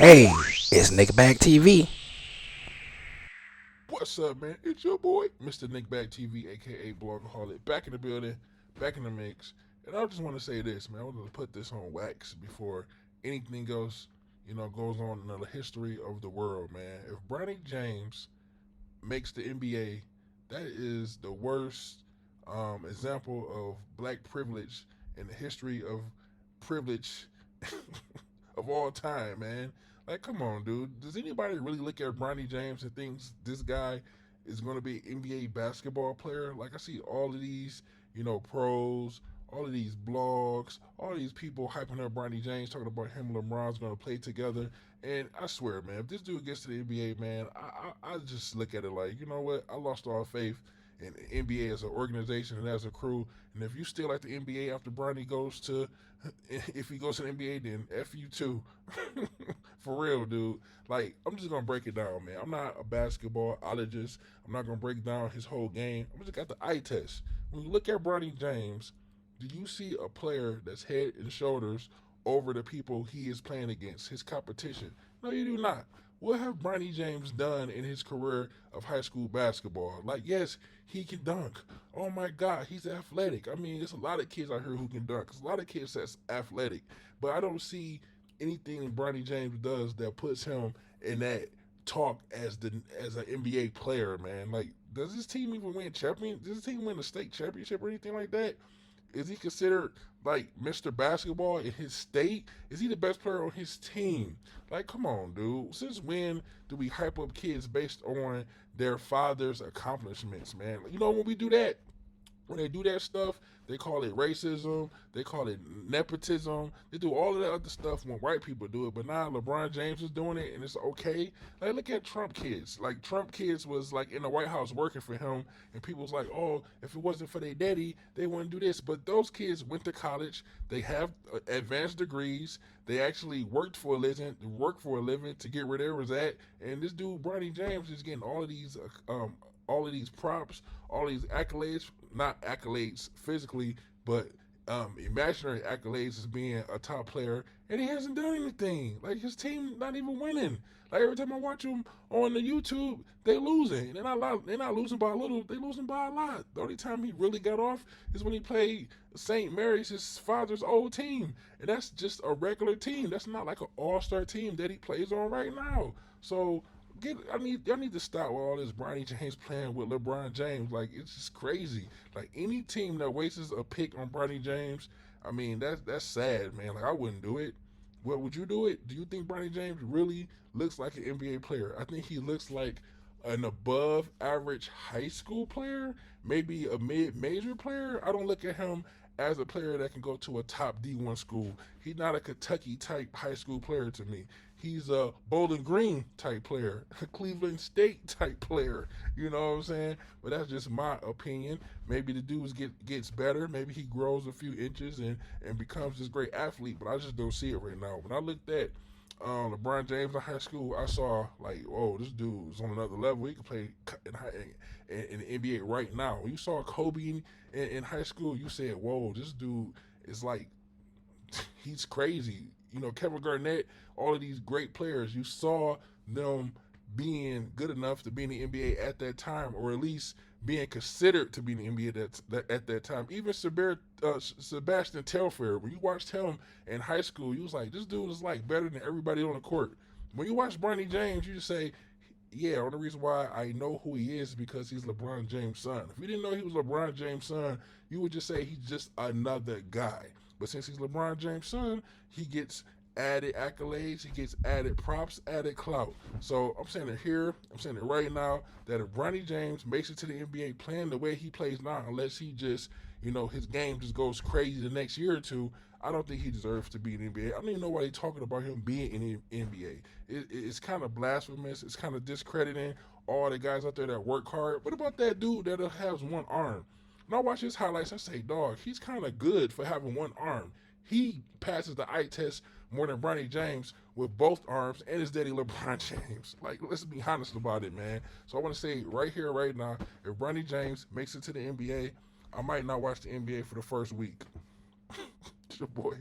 Hey, it's Nick Back TV. What's up, man? It's your boy, Mr. Nick Back TV, aka Blogaholic, back in the building, back in the mix. And I just want to say this, man. I want to put this on wax before anything else, goes on in the history of the world, man. If Bronny James makes the NBA, that is the worst example of black privilege in the history of privilege of all time, man. Like, come on, dude. Does anybody really look at Bronny James and thinks this guy is going to be an NBA basketball player? Like, I see all of these, pros, all of these blogs, all these people hyping up Bronny James, talking about him and LeBron's going to play together. And I swear, man, if this dude gets to the NBA, man, I just look at it like, you know what? I lost all faith in the NBA as an organization and as a crew. And if you still like the NBA after Bronny goes to, if he goes to the NBA, then F you too. For real, dude. Like, I'm just gonna break it down, man. I'm not a basketballologist. I'm not gonna break down his whole game. I'm just got the eye test. When you look at Bronny James, do you see a player that's head and shoulders over the people he is playing against, his competition? No, you do not. What have Bronny James done in his career of high school basketball? Like, yes, he can dunk. Oh my God, he's athletic. I mean, there's a lot of kids out here who can dunk. There's a lot of kids that's athletic, but I don't see anything Bronny James does that puts him in that talk as an NBA player, man. Like, does this team even win champion? Does this team win a state championship or anything like that? Is he considered like Mr. Basketball in his state? Is he the best player on his team? Like, come on, dude. Since when do we hype up kids based on their father's accomplishments, man? When we do that, when they do that stuff, they call it racism. They call it nepotism. They do all of that other stuff when white people do it. But now LeBron James is doing it, and it's okay. Like, look at Trump kids. Like, Trump kids was like in the White House working for him, and people was like, "Oh, if it wasn't for their daddy, they wouldn't do this." But those kids went to college. They have advanced degrees. They actually worked for a living to get where they was at. And this dude, Bronny James, is getting all of these props, all these accolades, not accolades physically, but imaginary accolades as being a top player, and he hasn't done anything. Like, his team not even winning. Like, every time I watch them on the YouTube, they losing. They're not losing by a little. They losing by a lot. The only time he really got off is when he played St. Mary's, his father's old team, and that's just a regular team. That's not like an all-star team that he plays on right now. So y'all need to stop with all this Bronny James playing with LeBron James. Like, it's just crazy. Like, any team that wastes a pick on Bronny James, I mean, that's sad, man. Like, I wouldn't do it. What would you do it? Do you think Bronny James really looks like an NBA player? I think he looks like an above average high school player, maybe a mid major player. I don't look at him as a player that can go to a top D1 school. He's not a Kentucky type high school player to me. He's a Bowling Green type player, a Cleveland State type player. You know what I'm saying? But that's just my opinion. Maybe the dude gets better. Maybe he grows a few inches and becomes this great athlete. But I just don't see it right now. When I looked at LeBron James in high school, I saw like, oh, this dude is on another level. He can play in the NBA right now. When you saw Kobe in high school, you said, whoa, this dude is like, he's crazy. Kevin Garnett, all of these great players, you saw them being good enough to be in the NBA at that time, or at least being considered to be in the NBA at that time. Even Sebastian Telfair, when you watched him in high school, you was like, this dude is like better than everybody on the court. When you watch Bronny James, you just say, yeah, only reason why I know who he is because he's LeBron James' son. If you didn't know he was LeBron James' son, you would just say he's just another guy. But since he's LeBron James' son, he gets added accolades, he gets added props, added clout. So I'm saying it here, I'm saying it right now, that if Bronny James makes it to the NBA playing the way he plays now, unless he just, his game just goes crazy the next year or two, I don't think he deserves to be in the NBA. I don't even know why they're talking about him being in the NBA. It's kind of blasphemous. It's kind of discrediting all the guys out there that work hard. What about that dude that has one arm? When I watch his highlights, I say, dog, he's kind of good for having one arm. He passes the eye test more than Bronny James with both arms and his daddy LeBron James. Like, let's be honest about it, man. So I want to say right here, right now, if Bronny James makes it to the NBA, I might not watch the NBA for the first week. It's your boy.